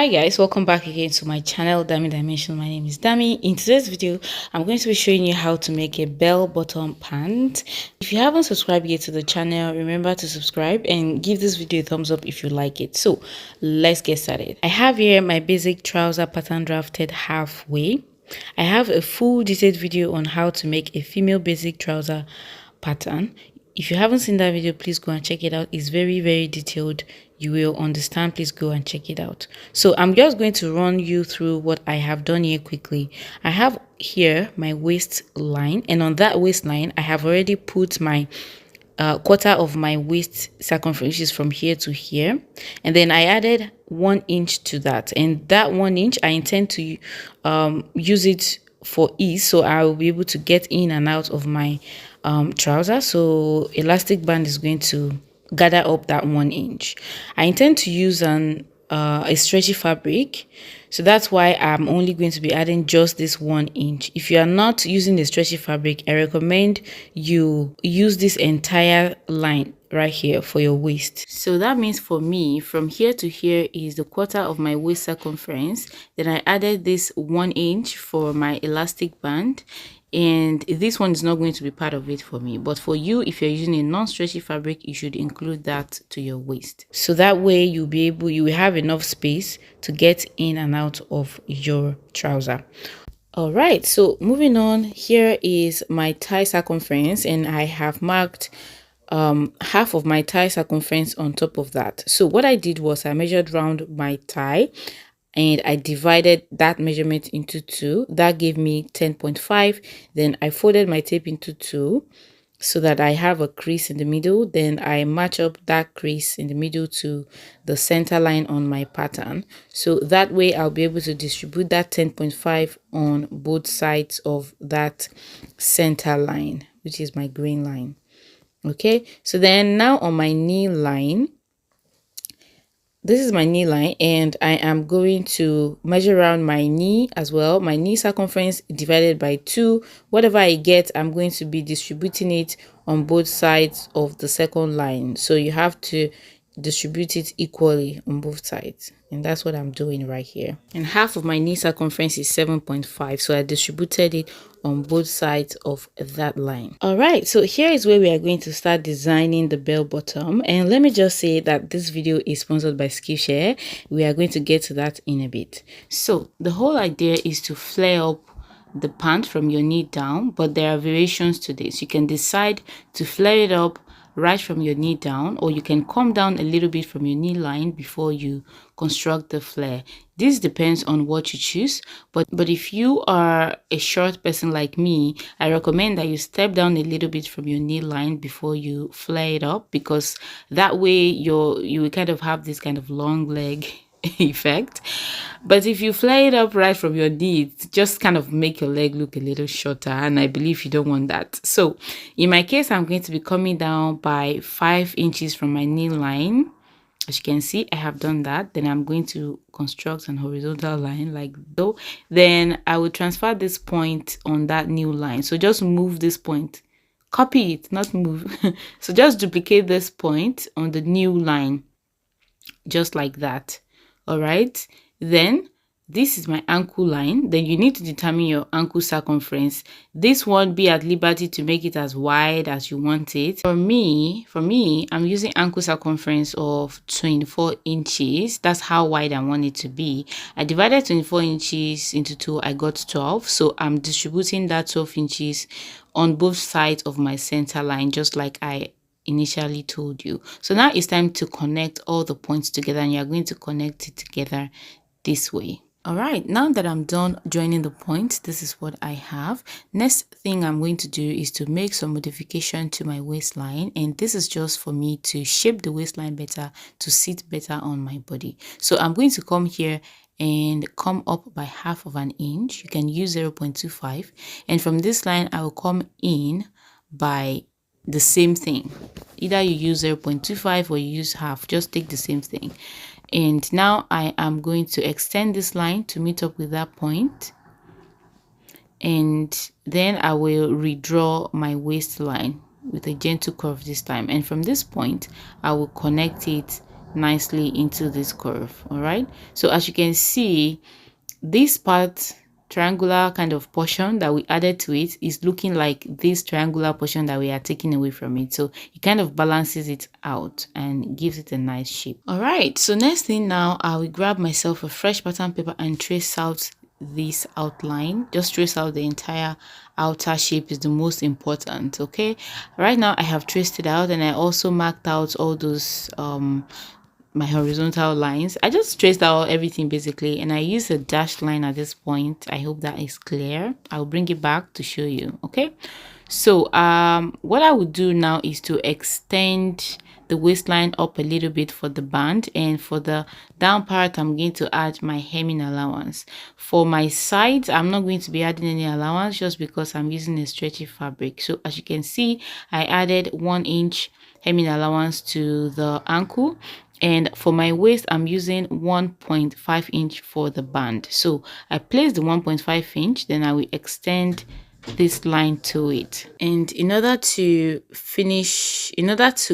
Hi guys, welcome back again to my channel Dami Dimension. My name is Dami. In today's video I'm going to be showing you how to make a bell bottom pant. If you haven't subscribed yet to the channel, remember to subscribe and give this video a thumbs up if you like it. So let's get started. I have here my basic trouser pattern drafted halfway. I have a full detailed video on how to make a female basic trouser pattern. If you haven't seen that video, please go and check it out. It's very detailed. You will understand. Please go and check it out. So I'm just going to run you through what I have done here quickly. I have here my waistline, and on that waistline I have already put my quarter of my waist circumference, which is from here to here, and then I added 1 inch to that, and that 1 inch I intend to use it for ease, so I will be able to get in and out of my trouser. So elastic band is going to gather up that 1 inch. I intend to use a stretchy fabric, so that's why I'm only going to be adding just this 1 inch. If you are not using the stretchy fabric, I recommend you use this entire line right here for your waist. So that means for me, from here to here is the quarter of my waist circumference. Then I added this 1 inch for my elastic band, and this one is not going to be part of it for me, but for you, if you're using a non-stretchy fabric, you should include that to your waist, so that way you will have enough space to get in and out of your trouser. All right, so moving on, here is my thigh circumference, and I have marked half of my thigh circumference on top of that. So what I did was I measured round my thigh and I divided that measurement into 2. That gave me 10.5. Then I folded my tape into 2 so that I have a crease in the middle. Then I match up that crease in the middle to the center line on my pattern. So that way I'll be able to distribute that 10.5 on both sides of that center line, which is my green line. Okay, so then now on my knee line, this is my knee line, and I am going to measure around my knee as well. My knee circumference divided by 2. Whatever I get, I'm going to be distributing it on both sides of the second line. So you have to distribute it equally on both sides, and that's what I'm doing right here. And half of my knee circumference is 7.5, so I distributed it on both sides of that line. All right, so here is where we are going to start designing the bell bottom, and let me just say that this video is sponsored by Skillshare. We are going to get to that in a bit. So the whole idea is to flare up the pant from your knee down, but there are variations to this. You can decide to flare it up right from your knee down, or you can come down a little bit from your knee line before you construct the flare. This depends on what you choose, but if you are a short person like me, I recommend that you step down a little bit from your knee line before you flare it up, because that way you will kind of have this kind of long leg effect. But if you flare it up right from your knee, it just kind of make your leg look a little shorter, and I believe you don't want that. So in my case, I'm going to be coming down by 5 inches from my knee line. As you can see, I have done that. Then I'm going to construct an horizontal line like though. Then I will transfer this point on that new line. So just move this point, copy it, not move. So just duplicate this point on the new line, just like that. All right, then this is my ankle line. Then you need to determine your ankle circumference. This one, be at liberty to make it as wide as you want it. For me, I'm using ankle circumference of 24 inches. That's how wide I want it to be. I divided 24 inches into 2. I got 12. So I'm distributing that 12 inches on both sides of my center line, just like I initially told you. So now it's time to connect all the points together, and you're going to connect it together this way. All right, now that I'm done joining the points, this is what I have. Next thing I'm going to do is to make some modification to my waistline, and this is just for me to shape the waistline better, to sit better on my body. So I'm going to come here and come up by half of an inch. You can use 0.25, and from this line I will come in by the same thing. Either you use 0.25 or you use half, just take the same thing. And now I am going to extend this line to meet up with that point, and then I will redraw my waistline with a gentle curve this time, and from this point I will connect it nicely into this curve. All right, so as you can see, this part, triangular kind of portion that we added to it, is looking like this triangular portion that we are taking away from it. So it kind of balances it out and gives it a nice shape. All right, so next thing now, I will grab myself a fresh pattern paper and trace out this outline. Just trace out the entire outer shape is the most important. Okay, right now I have traced it out, and I also marked out all those my horizontal lines. I just traced out everything basically, and I use a dashed line at this point. I hope that is clear. I'll bring it back to show you. Okay, so what I would do now is to extend the waistline up a little bit for the band, and for the down part I'm going to add my hemming allowance. For my sides, I'm not going to be adding any allowance just because I'm using a stretchy fabric. So as you can see, I added 1 inch hemming allowance to the ankle, and for my waist I'm using 1.5 inch for the band. So I place the 1.5 inch, then I will extend this line to it, and in order to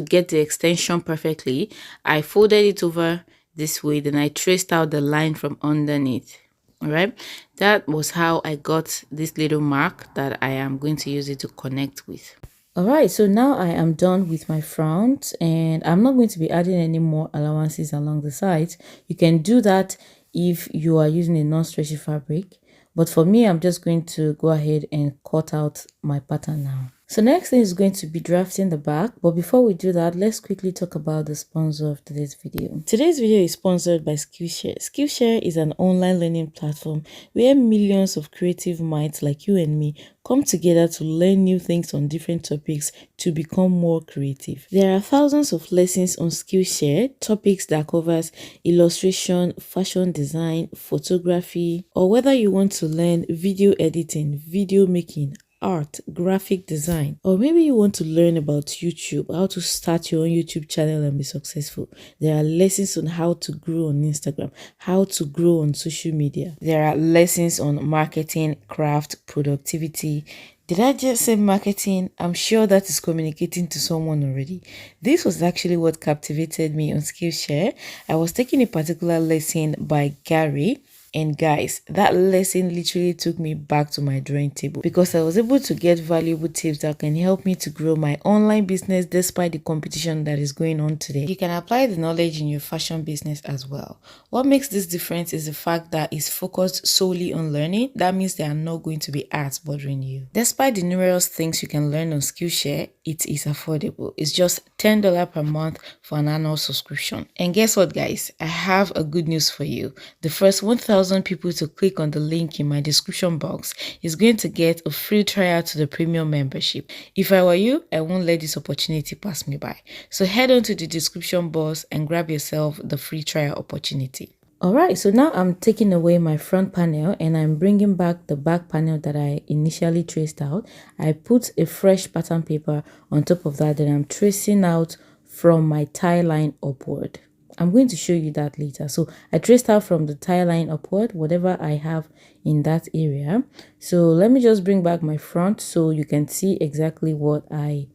get the extension perfectly, I folded it over this way, then I traced out the line from underneath. All right, that was how I got this little mark that I am going to use it to connect with. All right, so now I am done with my front, and I'm not going to be adding any more allowances along the sides. You can do that if you are using a non-stretchy fabric, but for me, I'm just going to go ahead and cut out my pattern now. So next thing is going to be drafting the back, but before we do that, let's quickly talk about the sponsor of today's video. Today's video is sponsored by Skillshare. Skillshare is an online learning platform where millions of creative minds like you and me come together to learn new things on different topics to become more creative. There are thousands of lessons on Skillshare, topics that covers illustration, fashion design, photography, or whether you want to learn video editing, video making, art, graphic design, or maybe you want to learn about YouTube, how to start your own YouTube channel and be successful. There are lessons on how to grow on Instagram, how to grow on social media. There are lessons on marketing, craft, productivity. Did I just say marketing? I'm sure that is communicating to someone already. This was actually what captivated me on Skillshare. I was taking a particular lesson by Gary, and guys, that lesson literally took me back to my drawing table because I was able to get valuable tips that can help me to grow my online business despite the competition that is going on today. You can apply the knowledge in your fashion business as well. What makes this difference is the fact that it's focused solely on learning. That means there are not going to be ads bothering you. Despite the numerous things you can learn on Skillshare, it is affordable. It's just $10 per month for an annual subscription. And guess what, guys? I have a good news for you. The first 1,000 people to click on the link in my description box is going to get a free trial to the premium membership. If I were you, I won't let this opportunity pass me by. So head on to the description box and grab yourself the free trial opportunity. Alright, so now I'm taking away my front panel and I'm bringing back the back panel that I initially traced out. I put a fresh pattern paper on top of that, and I'm tracing out from my tie line upward. I'm going to show you that later. So I traced out from the tie line upward, whatever I have in that area. So let me just bring back my front so you can see exactly what I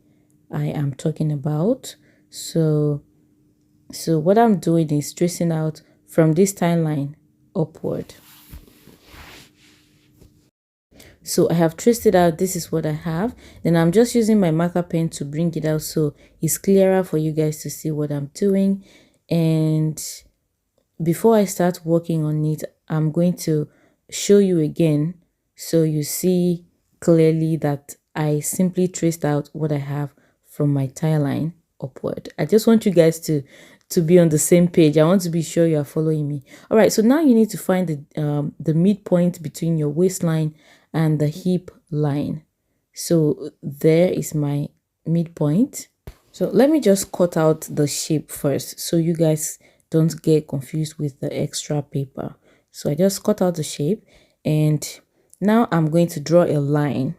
am talking about. So what I'm doing is tracing out from this tie line upward. So I have traced it out. This is what I have. Then I'm just using my marker pen to bring it out so it's clearer for you guys to see what I'm doing. And before I start working on it, I'm going to show you again so you see clearly that I simply traced out what I have from my tie line upward. I just want you guys to be on the same page. I want to be sure you are following me. All right, so now you need to find the midpoint between your waistline and the hip line. So there is my midpoint. So let me just cut out the shape first so you guys don't get confused with the extra paper. So I just cut out the shape, and now I'm going to draw a line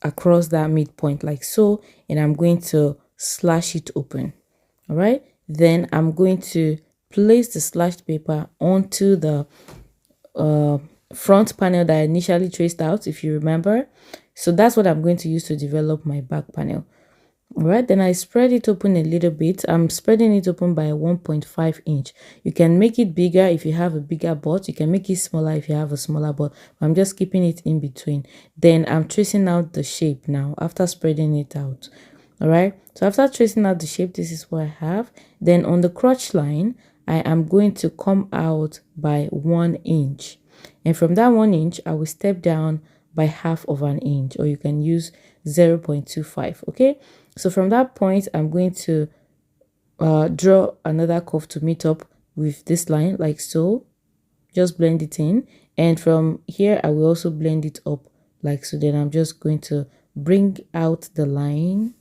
across that midpoint like so, and I'm going to slash it open. All right, then I'm going to place the slashed paper onto the front panel that I initially traced out, if you remember. So that's what I'm going to use to develop my back panel. All right, then I spread it open a little bit. I'm spreading it open by 1.5 inch. You can make it bigger if you have a bigger butt. You can make it smaller if you have a smaller butt. I'm just keeping it in between. Then I'm tracing out the shape now after spreading it out. All right, so after tracing out the shape, this is what I have. Then on the crotch line, I am going to come out by 1 inch. And from that 1 inch, I will step down by half of an inch, or you can use 0.25. Okay, so from that point, I'm going to draw another curve to meet up with this line like so. Just blend it in, and from here I will also blend it up like so. Then I'm just going to bring out the line,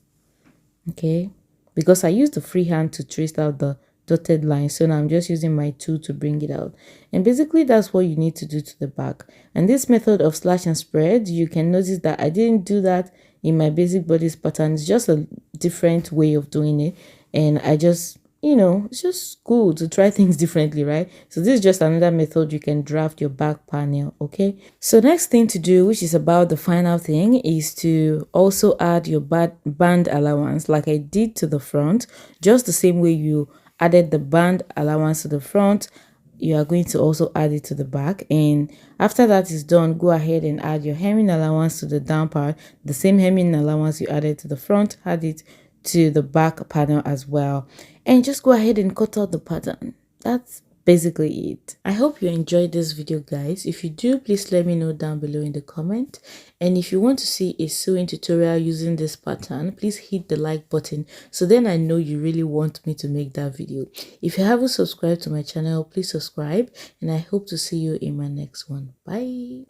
okay, because I used the freehand to trace out the dotted line, so now I'm just using my tool to bring it out. And basically that's what you need to do to the back. And this method of slash and spread, you can notice that I didn't do that in my basic bodice pattern. It's just a different way of doing it, and I just, you know, it's just cool to try things differently, right? So this is just another method you can draft your back panel. Okay, so next thing to do, which is about the final thing, is to also add your band allowance like I did to the front. Just the same way you added the band allowance to the front, you are going to also add it to the back. And after that is done, go ahead and add your hemming allowance to the down part. The same hemming allowance you added to the front, add it to the back panel as well, and just go ahead and cut out the pattern. That's basically it. I hope you enjoyed this video, guys. If you do, please let me know down below in the comment. And if you want to see a sewing tutorial using this pattern, please hit the like button, so then I know you really want me to make that video. If you haven't subscribed to my channel, please subscribe, and I hope to see you in my next one. Bye.